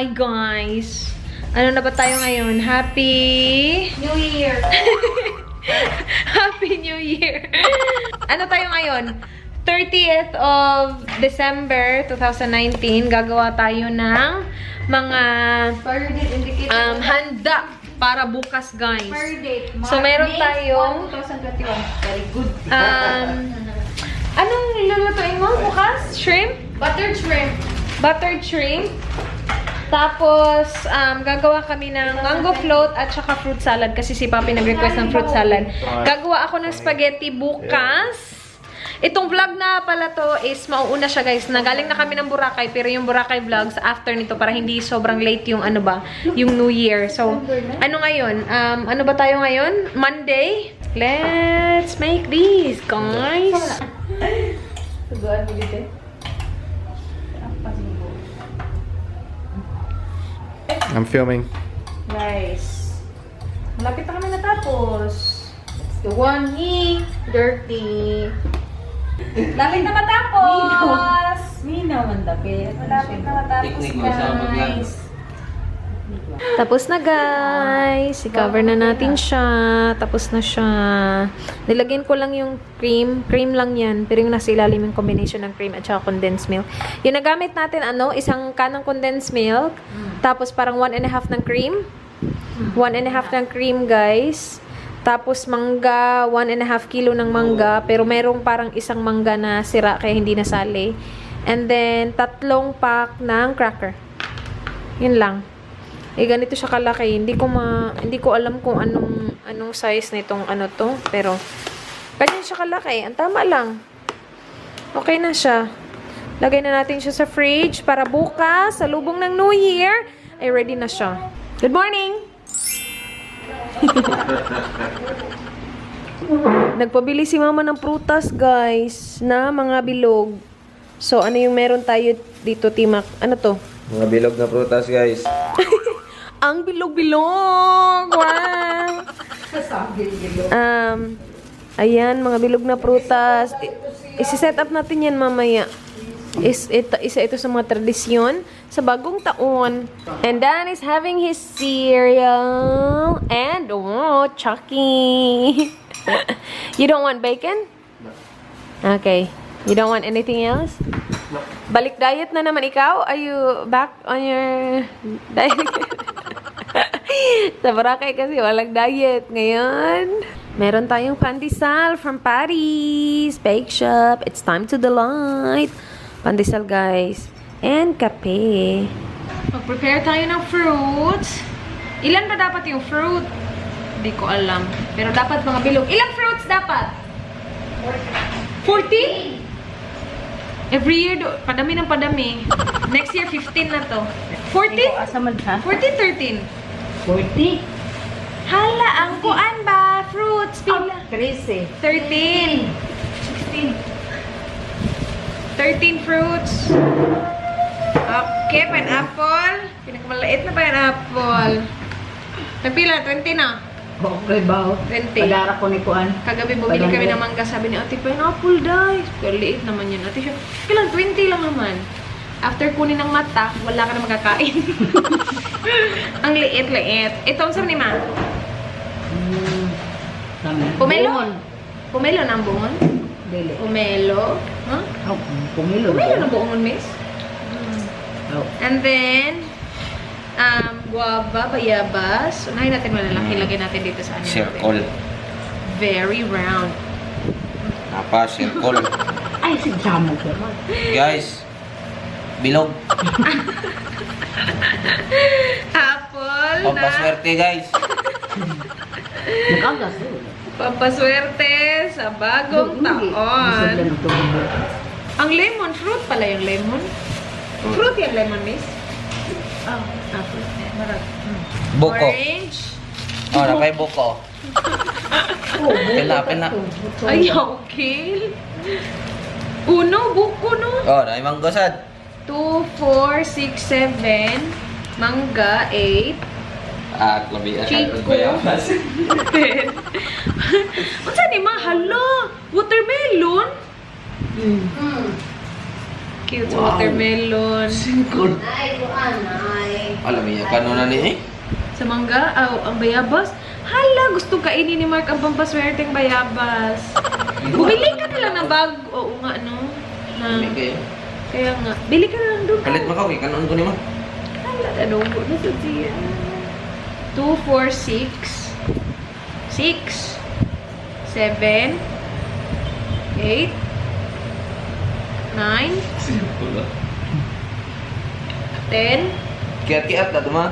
Hi guys! Ano na ba tayo ngayon? Happy New Year! Happy New Year! Ano tayo ngayon? 30th of December 2019. Gagawa tayo ng mga Per date indicator. handa para bukas, guys. Per date. So, meron May tayong 2021. Very good. Anong lulutuin mo bukas? Shrimp? Buttered shrimp. Buttered shrimp. Tapos, gagawa kami ng mango float at saka fruit salad kasi si Papi nag-request ng fruit salad. Gagawa ako ng spaghetti bukas. Itong vlog na pala to is mauuna siya, guys. Nagaling na kami ng Boracay, pero yung Boracay vlogs after nito para hindi sobrang late yung ano ba, yung New Year. So, ano ngayon? Ano ba tayo ngayon? Monday? Let's make these, guys. Sugaan mo dito. I'm filming. Guys, malapit na kami natapos. The one dirty. Lapit na matapos! Minaw man dapit. Malapit na matapos, guys. Tapos na, guys. I-cover na natin siya. Tapos na siya. Nilagyan ko lang yung cream. Cream lang yan. Pero yung nasa ilalim yung combination ng cream at saka condensed milk. Yung nagamit natin, isang kanang condensed milk. Tapos parang 1.5 ng cream. 1.5 ng cream, guys. Tapos mangga, 1.5 kilo ng mangga. Pero merong parang isang mangga na sira kaya hindi nasali. And then, 3 pack ng cracker. Yun lang. Ganito siya kalaki. Hindi ko alam kung anong size nitong to. Pero, ganyan siya kalaki. Ang tama lang. Okay na siya. Lagay na natin siya sa fridge para bukas, sa lubong ng New Year, ay ready na siya. Good morning! Nagpabili si mama ng prutas, guys, na mga bilog. So, ano yung meron tayo dito, Timak? Ano to? Mga bilog na prutas, guys. Ang bilog-bilog! Wow! Ayan, mga bilog na prutas. Isi-set up natin yan mamaya. Isa ito sa mga tradisyon sa bagong taon. And Dan is having his cereal. And, Chucky. You don't want bacon? No. Okay. You don't want anything else? No. Balik diet na naman ikaw? Are you back on your diet? Sa Boracay kasi walang diet. Ngayon, meron tayong pandesal from Paris Bake Shop. It's time to delight. Pandesal, guys. And kape. Mag-prepare tayo ng fruits. Ilan ba dapat yung fruit? Hindi ko alam. Pero dapat mga bilog. Ilang fruits dapat? 40? Every year, padami ng padami. Next year, 15 na to. 40? Asaman ha? 14, 13. 40? Hala, ang kuan ba? Fruits, pila? 13. 13. 16. 13 fruits. Okay, pineapple. Pinakamalait na pineapple. Nagpila, 20 na. Okay ba? 20. Padara ko ni Kuan. Kagabi bumili kami ng mangga. Sabi ni Ate, pineapple, guys. Pero liit naman yan. Ate siya, kailan 20 lang naman. After kunin ng mata, wala ka na magkakain. Ang liit-liit. Ito, ang sabi ni Ma? Pomelo? Pomelo ng buon? Dili. Pomelo? Huh? Pumilo. Pomelo ng buon, miss? And then, guava, bayabas. Unahin natin malalaki. Lagay natin dito sa ano. Circle. Very round. Apa, circle. Ay, si Jamo. Guys, bilog. Apple na Pampaswerte, guys. Nakagas. pampaswerte sa bagong taon. Ang lemon, fruit pala yung lemon. Fruit yung lemon, miss? Oh, fruit. Marag. Buko. Orange. Oh, napay buko. Pila. Ay, okay. Uno, buko, no? Oh, na imang gosad. 2, 4, 6, 7. Mangga, 8. Labi Chico. 10. Unsa ni ma? Hala! Watermelon? Cute watermelon. Ay, Kuan, ay. Alam niya, kano na ni eh? Sa mangga, ang bayabas. Hala, gusto kainin ni Mark ang pampaswerteng bayabas. Bumili ka na lang ng bag. Oo nga, no? Kami kayo. Kaya nga. Bili ka na lang doon. Kalit mo ka, kanon ko ni mo. Hala, adobo na sa siya. 2, 4, 6. 6. 7. 8. 9. Simple 10. Kiat-kiat na tuma.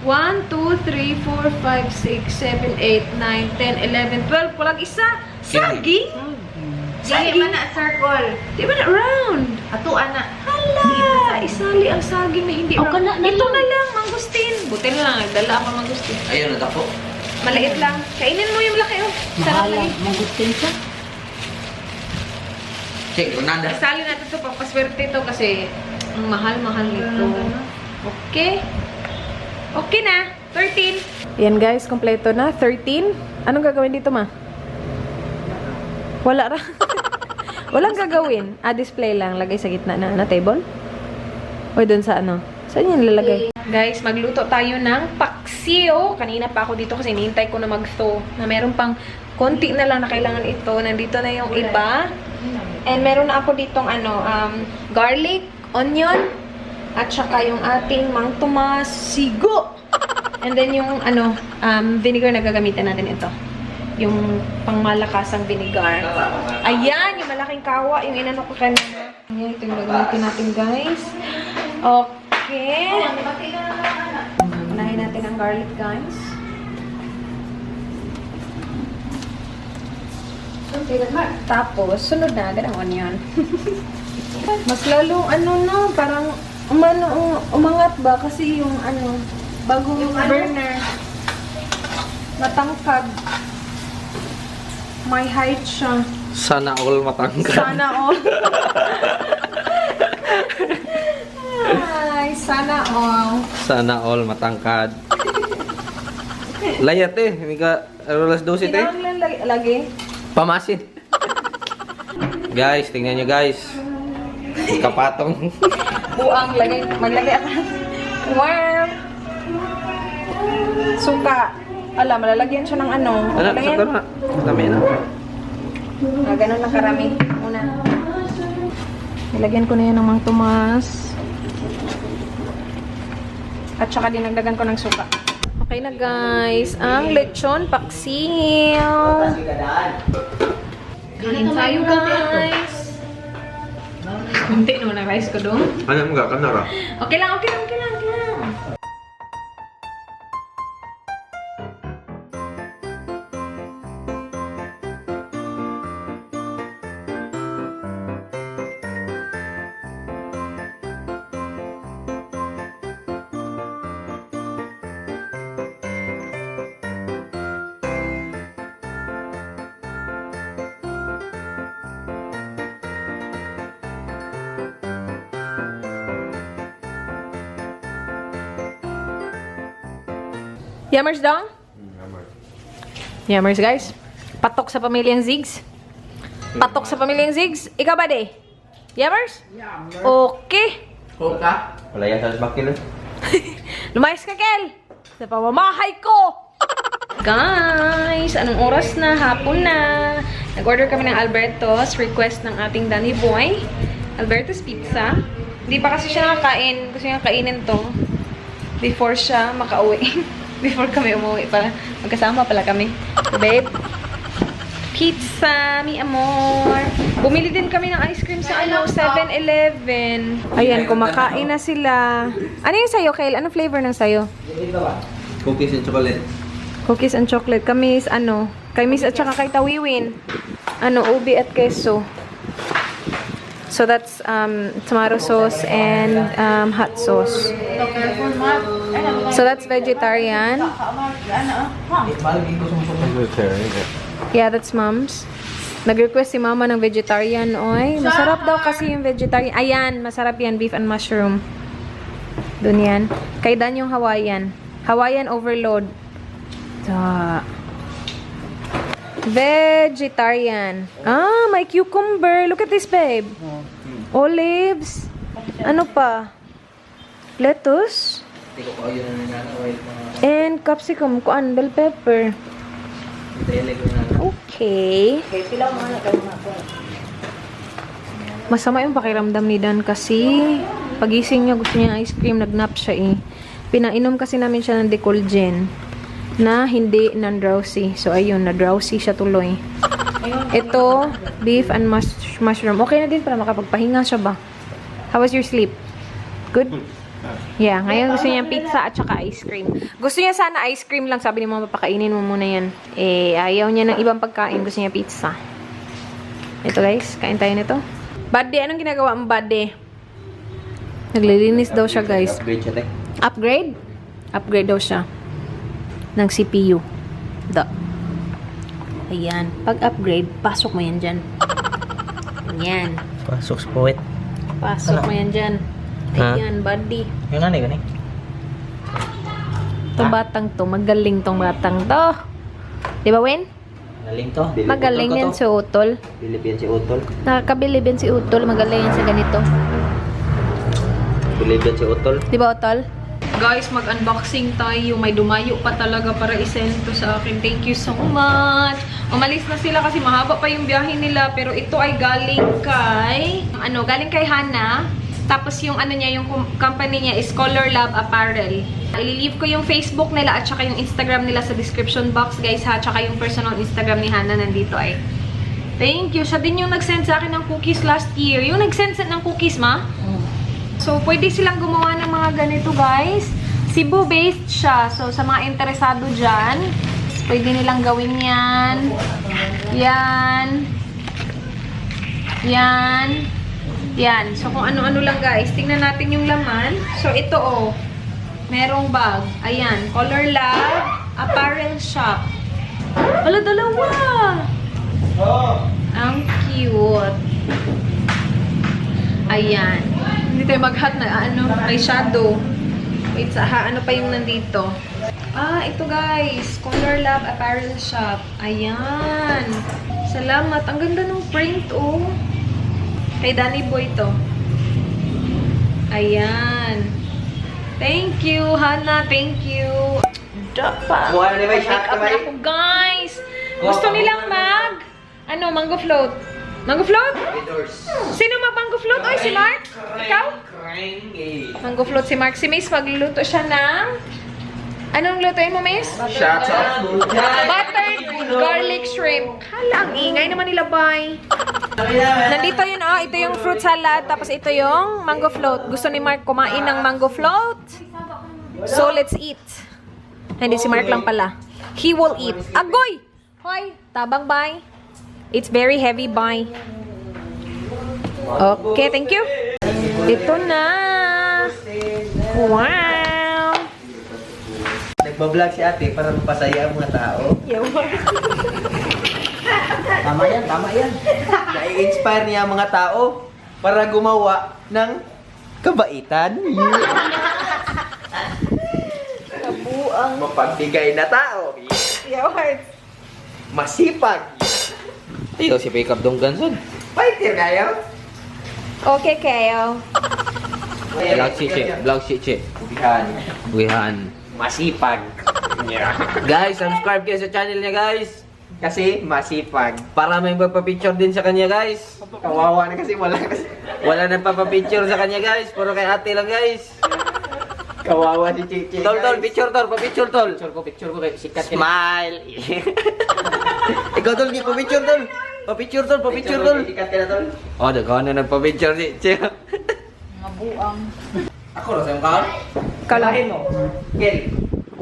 1, 2, 3, 4, 5, 6, 7, 8, 9, 10, 11, 12. Walang isa. Saging? Dili man na circle. Di ba na round? Ato ana. Hala! Isali ang saging na hindi O, round. kana na Ito lang. na lang, mangustin. Buti na lang, nagdala ako ng mangustin. Ayun, nadako. Maliit lang. Kainin mo yung laki, oh. Sarap Mahala. lagi. Mangustin siya. Check, Ronanda. Isali natin ito, papaswerte ito kasi ang mahal-mahal nito. Okay? Okay na. 13. Yan guys, kompleto na. 13. Anong gagawin dito, ma? Wala ra. Walang gagawin. Display lang. Lagay sa gitna na table? O dun sa ano? Saan yan lalagay? Guys, magluto tayo ng paksiw. Kanina pa ako dito kasi hinihintay ko na mag-thaw. Na meron pang konti na lang na kailangan ito. Nandito na yung iba. And meron na ako ditong garlic, onion, at saka yung ating Mang Tomas sigo. And then yung vinegar na gagamitin natin ito. Yung pangmalakasang vinegar. Ayan, yung malaking kawa, yung inano ko kanina. Ayan, ito yung gagamitin natin, guys. Okay. Unahin natin ang garlic, guys. Tapos, sunod na agad ang onion. Mas lalong parang umangat ba? Kasi yung bagong burner, matangkad. May height siya. Sana all matangkad. Sana all. Ay, sana all. Sana all matangkad. Layat eh. Hindi ka alas 12 eh. Kinahang lang lagi. Pamasin. Guys, tingnan nyo guys. Kapatong. Buang lagi. Maglagay ako. Wow. Suka. Malalagyan siya ng ano. Ano? Lagyan. Sakto na. Dami na. Ganun lang karami. Muna. Nilagyan ko na yan ng Mang Tomas. At saka dinagdagan ko ng suka. Okay na guys. Ang lechon paksiw. Kain tayo guys. Kunti naman ang rice ko doon. Ano mo ka? Kanara? Okay lang, okay lang, okay lang, okay lang. Yammers daw? Yammers guys. Patok sa pamilyang Zigs. Patok sa pamilyang Zigs. Ikaw ba de? Yammers? Okay. Kuka? Wala yan sa bakil eh. Lumayas ka, Kel! Sa pamamahay ko! Guys, anong oras na? Hapon na. Nag-order kami ng Alberto's. Request ng ating Danny Boy. Alberto's Pizza. Hindi pa kasi siya nakakain. Gusto niya kainin to. Before siya makauwi. Before kami umuwi para magkasama pala kami. So, babe. Pizza, mi amor. Bumili din kami ng ice cream sa 7-Eleven. Ayan, kumakain na sila. Ano yung sayo, Kyle? Anong flavor ng sayo? Cookies and chocolate. Cookies and chocolate. Kami is kay Miss at saka kay Tawiwin. Ubi at queso. So that's tomato sauce and hot sauce. So that's vegetarian. Yeah, that's mom's. Nag-request si mama ng vegetarian, oy. Masarap daw kasi yung vegetarian. Ayan, masarap yan. Beef and mushroom. Dun yan. Kay Dan yung Hawaiian. Hawaiian overload. Vegetarian. May cucumber. Look at this, babe. Olives. Ano pa? Lettuce. Hindi ko pa yun na nanaway mga And capsicum, kuan, bell pepper. dele ko na. Okay. Okay, sila mo na kayo mga po. Masama yung pakiramdam ni Dan kasi pagising niya gusto niya ng ice cream, nagnap siya eh. Pinainom kasi namin siya ng Decolgen na hindi non-drowsy. So ayun, na-drowsy siya tuloy. Ito, beef and mushroom. Okay na din para makapagpahinga siya ba? How was your sleep? Good? Yeah, ngayon gusto niya pizza at saka ice cream. Gusto niya sana ice cream lang. Sabi ni mama, papakainin mo muna yan. Eh, ayaw niya ng ibang pagkain. Gusto niya pizza. Ito guys, kain tayo nito. Buddy, anong ginagawa mo, buddy? Naglilinis daw siya, guys. Upgrade siya, te. Upgrade? Upgrade daw siya. Ng CPU. Ayan. Pag-upgrade, pasok mo yan dyan. Yan. Pasok sa puwet. Pasok mo yan dyan. Ha? Ayan, buddy. Yung nanay ko, ne? Itong batang to, magaling tong batang to. Di ba, Win? Magaling to. Magaling yan si Utol. Bilib yan si Utol. Nakakabilib yan si Utol. Magaling yan sa ganito. Bilib yan si Utol. Di ba, Utol? Guys, mag-unboxing tayo. May dumayo pa talaga para isend to sa akin. Thank you so much. Umalis na sila kasi mahaba pa yung biyahe nila. Pero ito ay galing kay... galing kay Hana. Tapos yung niya, yung company niya is Color Lab Apparel. Ililive ko yung Facebook nila at saka yung Instagram nila sa description box, guys, ha. Tsaka yung personal Instagram ni Hana nandito ay. Thank you. Siya din yung nag-send sa akin ng cookies last year. Yung nag-send ng cookies, ma? So, pwede silang gumawa ng mga ganito, guys. Cebu-based siya. So, sa mga interesado dyan, pwede nilang gawin yan. Yan. Yan. Yan. So, kung ano-ano lang, guys. Tingnan natin yung laman. So, ito, oh. Merong bag. Ayan. Color Lab Apparel Shop. Wala, dalawa. Ang cute. Ayan. Hindi tayo mag-hat na, may shadow. Wait, ano pa yung nandito? Ito guys. Color Lab Apparel Shop. Ayan. Salamat. Ang ganda ng print, oh. Kay Danny Boy to. Ayan. Thank you, Hana. Thank you. Dapat. Buwan na ba yung shot Make up na ako, guys. Gusto nilang mango float. Mango float? Sino mango float? Oy, si Mark? Ikaw? Mango float si Mark. Si Mace, magluluto siya ng... Anong lutuin mo, Mace? Shots of Buttered garlic shrimp. Hala, ang ingay naman nila, bye. Nandito yun, oh. Ito yung fruit salad. Tapos ito yung mango float. Gusto ni Mark kumain ng mango float. So, let's eat. Hindi, si Mark lang pala. He will eat. Agoy! Hoy, tabang, bye. It's very heavy, bye. Okay, thank you. Ito na. Wow! Nagbablog si ate para mapasaya ang mga tao. Tama yan, tama yan. Nai-inspire niya ang mga tao para gumawa ng kabaitan. Kabuang. Mapagbigay na tao. Masipag. Iyo si Pick Up Dong Ganson. Fighter kayo. Okay, kayo. Vlog si Che. Bugihan. Masipag. Guys, subscribe kayo sa channel niya, guys. Kasi masipag. Para may magpa-picture din sa kanya, guys. Kawawa na kasi wala nang papapicture sa kanya, guys. Puro kay ate lang, guys. Kawawa si Chichi. Tol, picture tol, pa-picture tol. Picture ko kay sikat. Smile. Ikaw tol, pa-picture tol. Pa-picture tol. Sikat ka na tol. Oh, daghan na nagpa-picture si Che. Mabuang. Ako na sa yung kaon? Kalahin mo. Gel.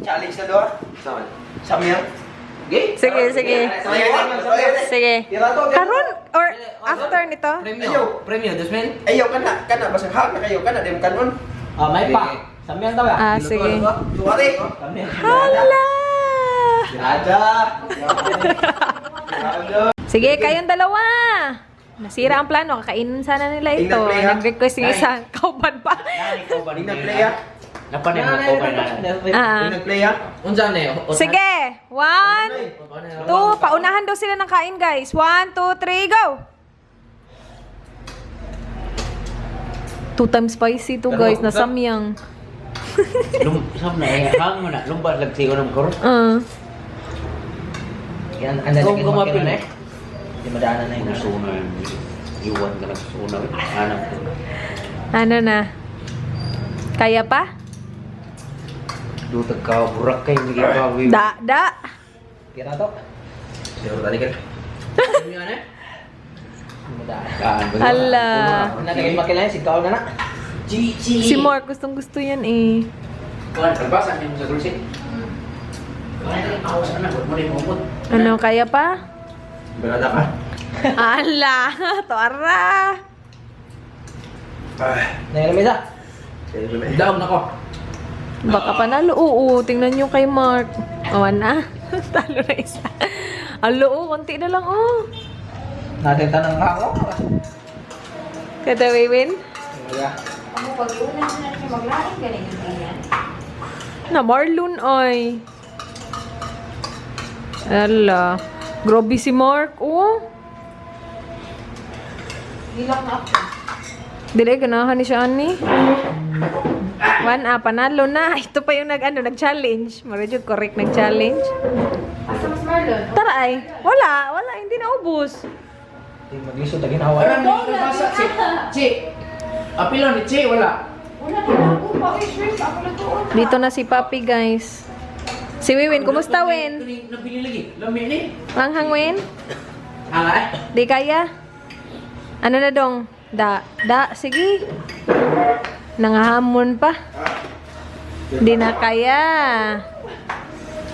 Challenge na doon. Saan? Samyang? Okay? Sige. Sige. Karon or after nito? Premio, Desmond? Ayaw ka na, basta hawak na kayo, ka na, dem kanon. May pa. Samyang daw Ah, sige. Suwari! Hala! Raja! Sige, kayong dalawa. Nasira ang plano. Kakainin sana nila ito. Tingnan, play, ha? Nag-request yung isa. Kauban pa. Hindi nag-play ha? Napanin mo ko ba na? Ah. Hindi nag-play ha? Unsa na Sige. 1, 2. Paunahan daw sila ng kain, guys. 1, 2, 3, go! 2 times spicy to, guys. Nasamyang. Sab na hang mo na lumba lagsi ko ng koro. Yan, anda Kung lagi gumapil makina na Di madaanan na yun. Suna yun. Iwan ka ng suna. Anak ko. Ano na? Kaya pa? Dutag ka, burak kayo. Hindi ka, Da. Tira to. Siguro tadi kan. Ano yun eh? Di madaanan. Ala. Anda lagi makina yun, sigkaw na na. Si Mark, gustong gusto yan eh. Kuhan, kalbasan yung sa gulsin. Kuhan, ako sana, huwag mo rin umot. Ano, kaya pa? Berada ka? Ala, tora. Nailamisa. Daog na ko. Baka panalo. Oo, tingnan nyo kay Mark. Awan na. Talo na isa. Alo, konti na lang, oh. Natin tanong ako. Kada Waywin? Ako pag-iunan na siya maglaing, galing yung ganyan. Na Marlon, ay. Ala. Grabe si Mark, oh. Gilang na ako. Dili, ganahan ni siya, ani. Panalo na. Ito pa yung nag-challenge. Marajud, correct, nag-challenge. Asa mas Marlon? Tara ay. Wala, hindi na ubos. Mag-iso, tagin hawa. Kalbasa, Chi. Apilo ni Chi, wala. Wala na ako. Pag-shrimp, ako na doon. Dito na si Papi, guys. Si Wiwin, kumusta, Win? Nabili lagi. Lami ni. Manghang, Win? Hala eh. Di kaya? Ano na dong? Da, sige. Nangahamon pa. Di na kaya.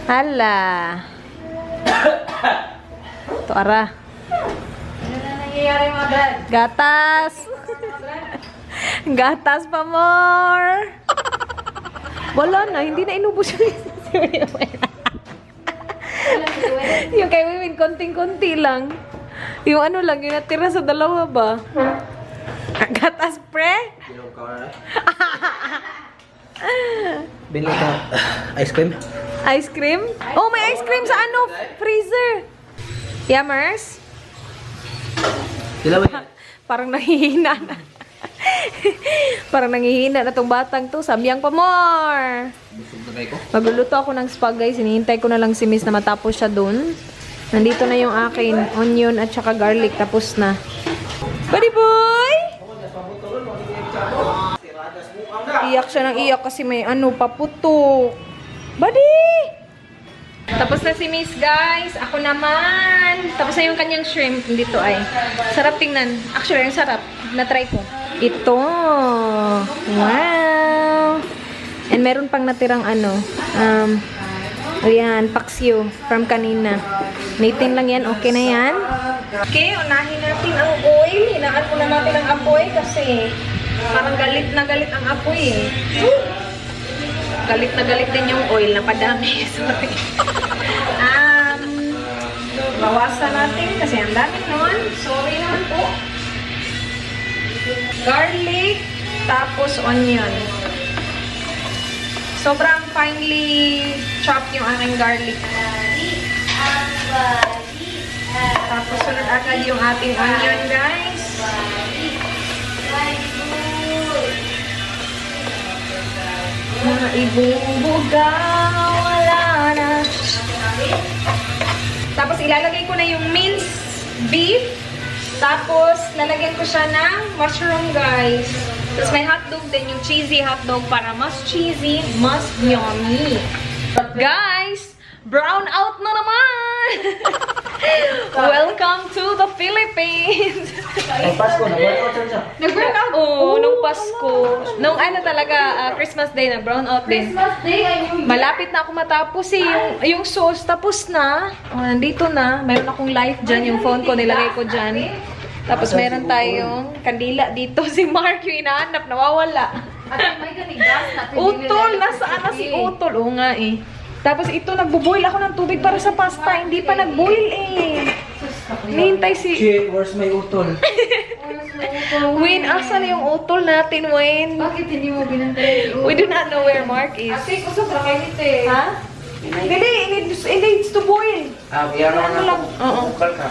Hala. Ito, ara. Ano na nangyayari mga dad? Gatas. Gatas pa more. Wala na, hindi na inubos yung yung kay Wiwin, konting-konti lang. Yung ano lang, yung natira sa dalawa ba? Gatas pre? Inom ka na. Bili ka. Ice cream. Ice cream? Oh, may ice cream sa ano? Freezer. Yummers? Sila ba? Parang nangihina na. Parang nangihina na tong batang to. Samyang pa more. Busog na kayo ko. Magluluto ako ng spagay. Hinihintay ko na lang si Miss na matapos siya dun. Nandito na yung akin. Onion at saka garlic. Tapos na. Buddy boy! Iyak siya ng iyak kasi may ano, paputok. Buddy! Tapos na si Miss, guys. Ako naman. Tapos na yung kanyang shrimp. Dito ay. Sarap tingnan. Actually, ang sarap. Na-try ko. Ito. Wow. And meron pang natirang ano. Ayan, paksiw. From kanina. Natin lang yan. Okay na yan. Okay, unahin natin ang oil. Hinaan muna natin ang apoy kasi parang galit na galit ang apoy eh. Galit na galit din yung oil na padami. Sorry. Bawasan natin kasi ang dami nun. Sorry naman po. Garlic, tapos onion. Sobrang finely chopped yung aking garlic. Tapos sunod agad yung ating onion, guys. Mga ibubuga, wala na. Tapos ilalagay ko na yung minced beef. Tapos lalagyan ko siya ng mushroom, guys. Tapos may hotdog din, yung cheesy hotdog para mas cheesy, mas yummy. Guys, brown out na naman! Welcome to the Philippines! Ay, Pasko, nag-workout siya. Nag-workout? Oo, nung Pasko. Nung ano talaga, Christmas Day na, brown out din. Christmas Day ay New Year. Malapit na ako matapos eh. Yung sauce, tapos na. Oh, nandito na. Meron akong light dyan. Yung phone ko, nilagay ko dyan. Tapos meron tayong kandila dito. Si Mark yung inaanap, nawawala. At may ganigas na. Utol! Nasaan na si Utol? Oo nga eh. Tapos ito, nagbuboil ako ng tubig para sa pasta. Hindi pa nagboil eh. Nihintay si... Chi, where's my utol? Win, asan na yung utol natin, Win? Bakit hindi mo binantay? We do not know where Mark is. Ate, ko sobrang kainit eh. Ha? Hindi, it needs to boil. Biyaro Ano lang? Oo. Bukal ka.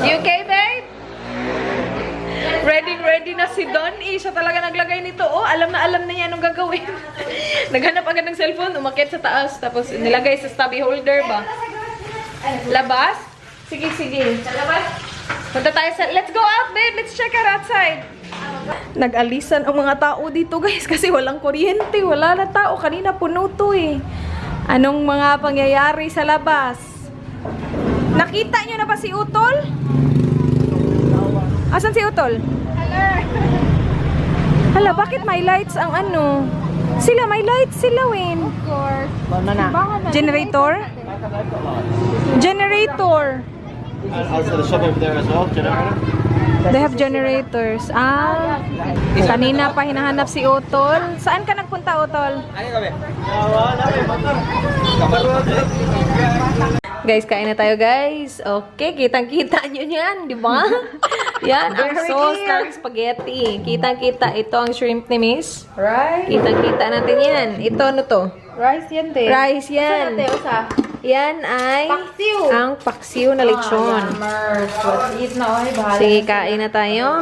You okay, babe? Ready na si Don. Siya talaga naglagay nito. Oh, alam na niya anong gagawin. Naghanap agad ng cellphone, umakyat sa taas. Tapos nilagay sa stubby holder ba? Labas? Sige. Sa labas. Punta tayo sa... Let's go out, babe. Let's check out outside. Nag-alisan ang mga tao dito, guys. Kasi walang kuryente. Wala na tao. Kanina puno to eh. Anong mga pangyayari sa labas? Nakita nyo na ba si Utol? Asan si Utol? Hala, bakit may lights ang ano? Sila, may lights sila, Win. Generator? Generator. Also the shop over there as well, generator. They have generators. Kanina pa hinahanap si Utol. Saan ka nagpunta, Utol? Guys, kain na tayo, guys. Okay, kitang-kita nyo yan, di ba? Yan, ang sauce ng spaghetti. Kitang-kita. Ito ang shrimp ni Miss. Right. Kitang-kita natin yan. Ito, ano to? Rice yan, te. Rice yan. Usa. Yan ay Paksiw. ang paksiw na lechon. Let's eat na, oy. Bahala. Sige, kain na tayo.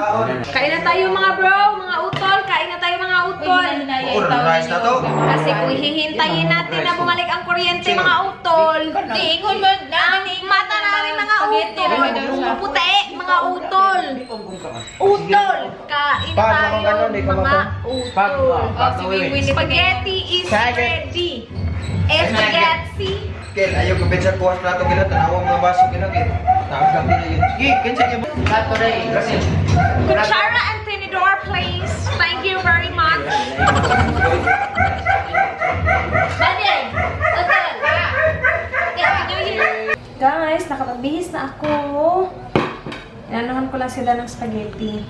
Kain na tayo, mga bro, mga utol. Kain na tayo, mga utol. Rice na to. Kasi kung hihintayin natin na bumalik ang kuryente, mga utol. Ingon mo na. Ang mata namin, mga utol. Puti, mga utol. Utol. Kain na tayo, mga utol. Spaghetti is ready. Spaghetti. Ken, ayaw ko bensa kuha sa plato gila, tanawang mga baso gila, Ken. Tawag nila yun. Sige, Ken, sige mo. Plato na eh, kasi. Kutsara and tinidor, please. Thank you very much. Guys, nakapagbihis na ako. Inanuhan ko lang sila ng spaghetti.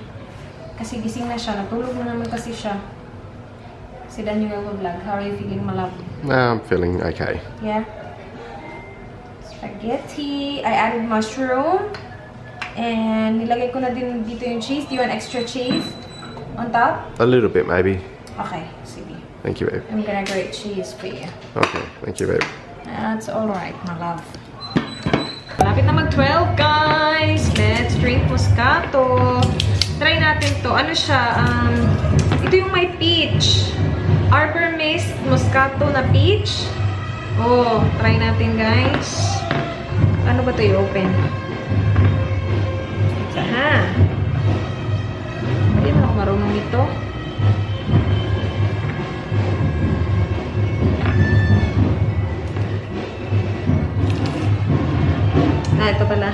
Kasi gising na siya. Natulog na naman kasi siya. Si Dan yung vlog. How are you feeling, my love? I'm feeling okay. Yeah. Spaghetti. I added mushroom. And nilagay ko na din dito yung cheese. Do you want extra cheese on top? A little bit, maybe. Okay, sige. Thank you, babe. I'm gonna grate cheese for you. Okay, thank you, babe. That's alright, my love. Malapit na mag-12, guys. Let's drink Moscato. Try natin to. Ano siya? Ito yung may peach. Arbor Mist Moscato na peach. Oh, try natin, guys. Ano ba ito i-open? Aha. Hindi mo ako marunong ito. Ito pala.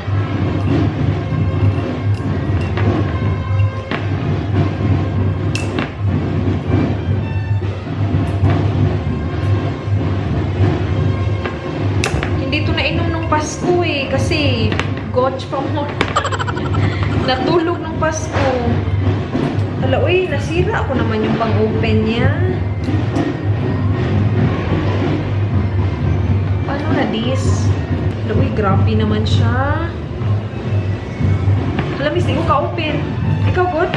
Hindi ito nainom nung Pasko eh. Kasi, gotch pa mo. Natulog nung Pasko. Hala, uy, nasira ako naman yung pang-open niya. Paano na this? Uy, grabe naman siya. Alam, miss, hindi ko ka-open. Ikaw, good?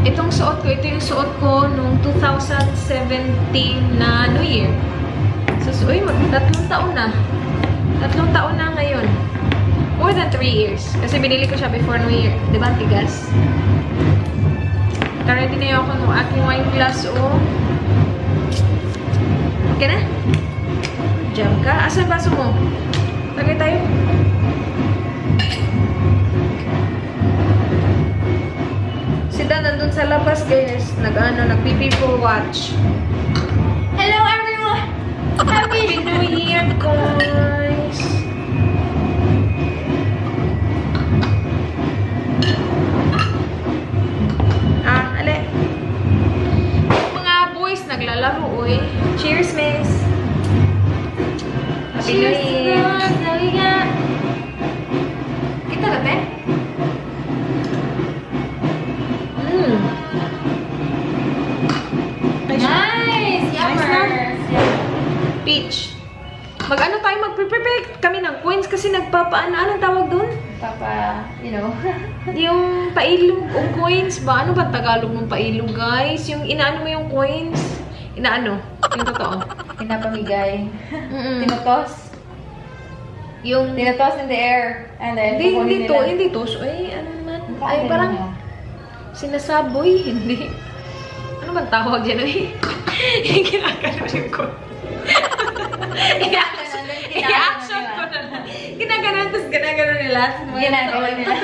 Itong suot ko, ito yung suot ko nung 2017 na New Year. So, uy, 3 taon na. 3 taon na ngayon. More than 3 years. Kasi binili ko siya before New Year. Diba, tigas? Ready na ako ng aking wine glass, oh. Okay na? Jam ka? Asan baso mo? Lagay tayo. Si Dan nandun sa labas, guys. Nag-people watch. Hello, everyone! Happy New Year, guys! Naglalaro, uy. Cheers, miss. Happy New Year. Kita na, Ben? Nice! Yummers! Peach. Mag-ano tayo, mag-prepare kami ng coins kasi nagpapaano, anong tawag doon? Papa, you know. Yung pailog o coins ba? Ano ba Tagalog ng pailog, guys? Yung inaano mo yung coins? Inaano? Yung totoo. Pinapamigay. Mm-mm. Tinutos. Yung... Tinutos in the air. And then, kukunin nila. Hindi to. So, ay, ano naman? Ay, Ano parang niya? sinasaboy. Hindi. Ano man tawag dyan? Ginaganon ko. I-action ko na lang. Ginaganon, tapos ginaganon nila. Ginagawa nila.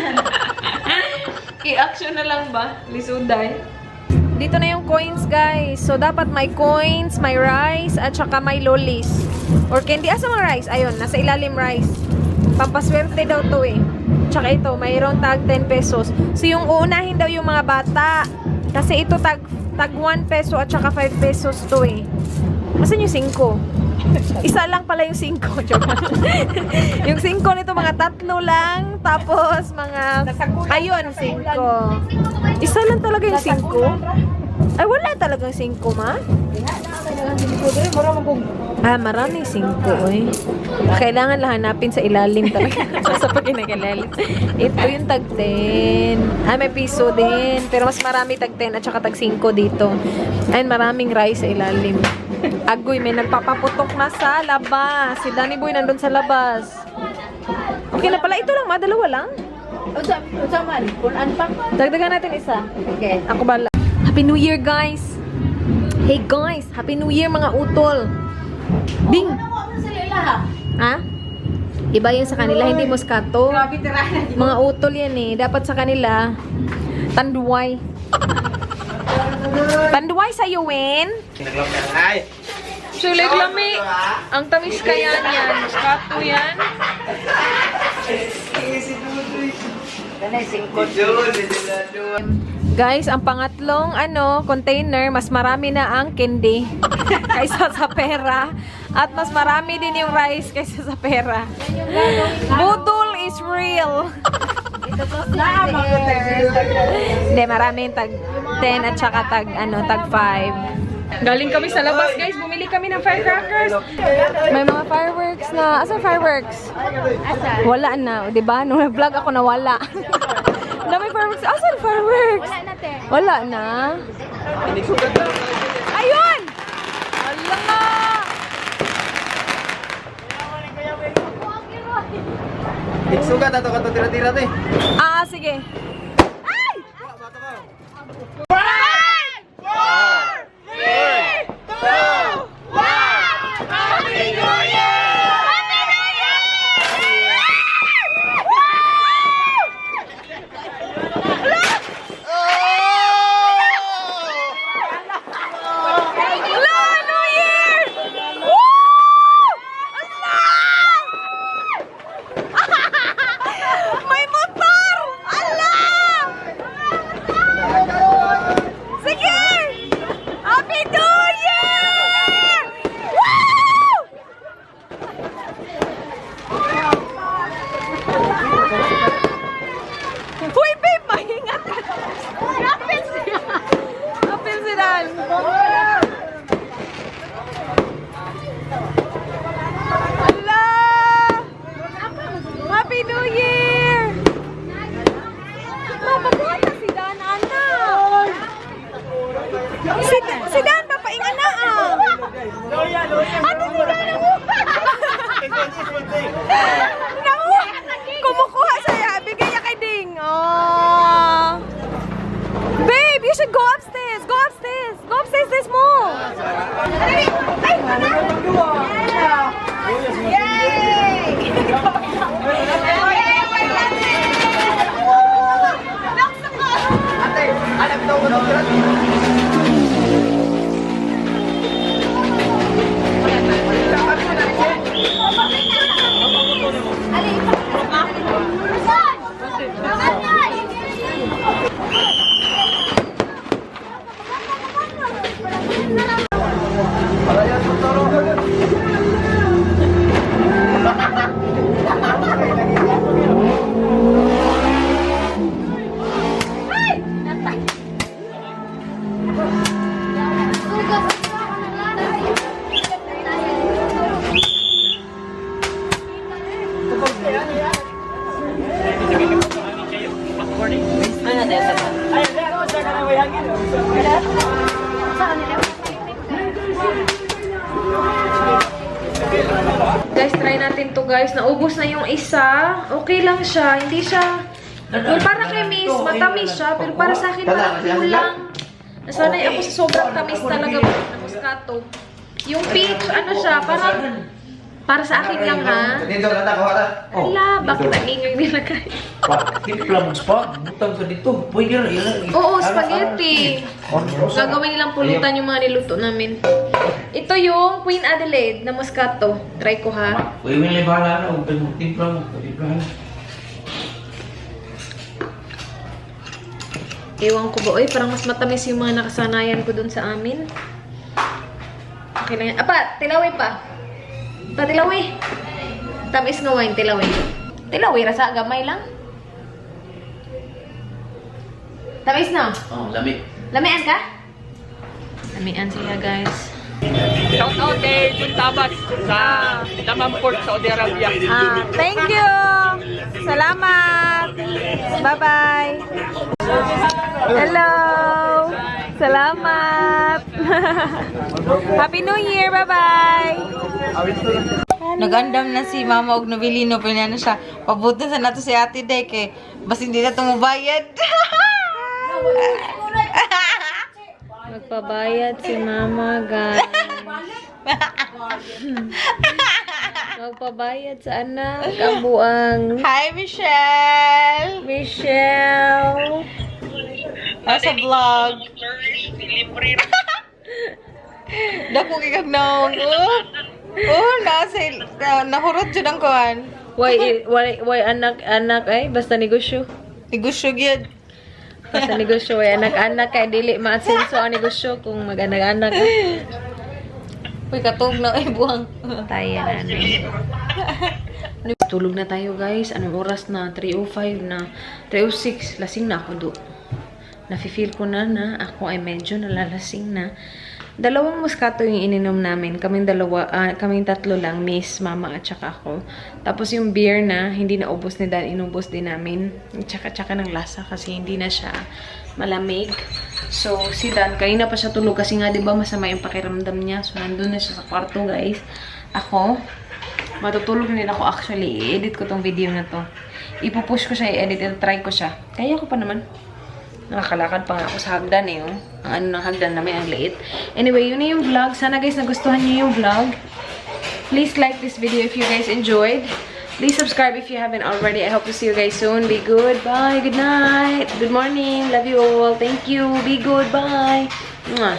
I-action na lang ba? Lisuday. Dito na yung coins, guys. So, dapat may coins, may rice, at saka may lolis. Or candy. Asa mga rice? Ayun, nasa ilalim rice. Pampaswerte daw to eh. Tsaka ito, mayroong tag 10 pesos. So, yung uunahin daw yung mga bata. Kasi ito tag 1 peso at saka 5 pesos to eh. Asan yung 5? Isa lang pala yung 5. Joke lang. Yung 5 nito, mga 3 lang. Tapos, mga... Ayun, 5. Isa lang talaga yung 5. Ay, wala talagang 5, ma? Ah, maraming 5 eh. Kailangan lang hanapin sa ilalim talaga. Sa pag kinakailalim. Ito yung tag 10. Ah, may piso din. Pero mas marami tag 10 at saka tag 5 dito. And maraming rice sa ilalim. Agoy, may nagpapaputok na sa labas. Si Danny Boy nandun sa labas. Okay na pala. Ito lang, ma. Dalawa lang. Usaman, kunan pa. Dagdagan natin isa. Okay. Ako bala. Happy New Year, guys! Hey, guys! Happy New Year, mga utol! Bing! Ha? Iba yan sa kanila, hindi Moscato. Mga utol yan eh. Dapat sa kanila, tanduay. Tanduay sa'yo, Wen? Ay! Sulig lami. Ang tamis kaya niyan. Moscato yan. Guys, ang pangatlong container, mas marami na ang candy kaysa sa pera. At mas marami din yung rice kaysa sa pera. Budol is real. Hindi, marami yung tag 10 at saka tag 5. Galing kami sa labas, guys. Bumili kami ng firecrackers. May mga fireworks na... Asan fireworks? Wala na. Diba? Nung nag-vlog ako, nawala. Dami fireworks. Asan fireworks? Wala na. Ayun! Ala nga! Sugat ato ka tira-tira to eh. Ah, sige. Ay! May motor! Ala! Sige! Happy New Year! Woo! Uy, babe! Mahingat ka! Kapil siya! Kapil si Dan! Ala! Happy New Year! Mapagwata si Dan, anak! Si Dan, papaingan na ah! Ano si Dan ang kumukuha sa'yo, bigay niya kay Ding. Oh. Babe, you should go upstairs. Go upstairs. Go upstairs this mo. Guys, try natin to guys. Naubos na yung isa. Okay lang siya. Hindi siya... Kung para kay Miss, matamis siya. Pero para sa akin, parang kulang. Nasanay ako sa sobrang tamis talaga ng Moscato. Yung peach, ano siya, parang... Para sa akin lang, ha? Dito na ako, ata. Ala, bakit ang ingay nilagay? Timpla mo spot. Butang ka dito. Pwede na. Oo, spaghetti. Gagawin nilang pulutan yung mga niluto namin. Ito yung Queen Adelaide na Moscato. Try ko, ha? Pwede mo nila bahala na. Huwag mo timpla mo. Timpla mo. Ewan ko ba, oy, parang mas matamis yung mga nakasanayan ko dun sa amin. Okay lang yan. Apa, tilawi pa. Tilawi. Tamis nga wine, tilawi. Tilawi, rasa gamay lang. Tamis na. Oh, lamig. Lamian ka? Lamian sila, guys. Shout out kay Jun Tabas sa Damamport, Saudi Arabia. Thank you! Salamat! Bye-bye! Hello! Salamat! Happy New Year! Bye-bye! Nagandam na si Mama og Novelino pero na siya. Pabutan sa nato si Ate Day kay bas hindi na tumubayad. Magpabayad si Mama, guys. Magpabayad sa anak. Kabuang Hi Michelle. Michelle. Sa vlog. Dako kay naon. Nahurot jud ang kuan. Why anak ay basta negosyo. Negosyo gyud. Basta negosyo ay anak-anak kay dili maasenso ang negosyo kung mag-anak-anak. Uy katog na ay buwang. Tayo na. Tulog na tayo, guys. Anong oras na? 3:05 na. 3:06. Lasing na ako do. Nafe-feel ko na ako ay medyo nalalasing na. Dalawang Moscato yung ininom namin. Kaming tatlo lang, Miss, Mama, at saka ako. Tapos yung beer na, hindi na ubos ni Dan, inubos din namin. Tsaka ng lasa kasi hindi na siya malamig. So, si Dan, kanina pa siya tulog kasi nga, di ba, masama yung pakiramdam niya. So, nandun na siya sa kwarto, guys. Ako, matutulog din ako actually. I-edit ko tong video na to. Ipupush ko siya, i-edit, try ko siya. Kaya ko pa naman. Nakakalakad pa nga ako sa hagdan eh. Oh. Ang ano ng hagdan namin, ang liit. Anyway, yun na yung vlog. Sana guys, nagustuhan niyo yung vlog. Please like this video if you guys enjoyed. Please subscribe if you haven't already. I hope to see you guys soon. Be good. Bye. Good night. Good morning. Love you all. Thank you. Be good. Bye. Mwah.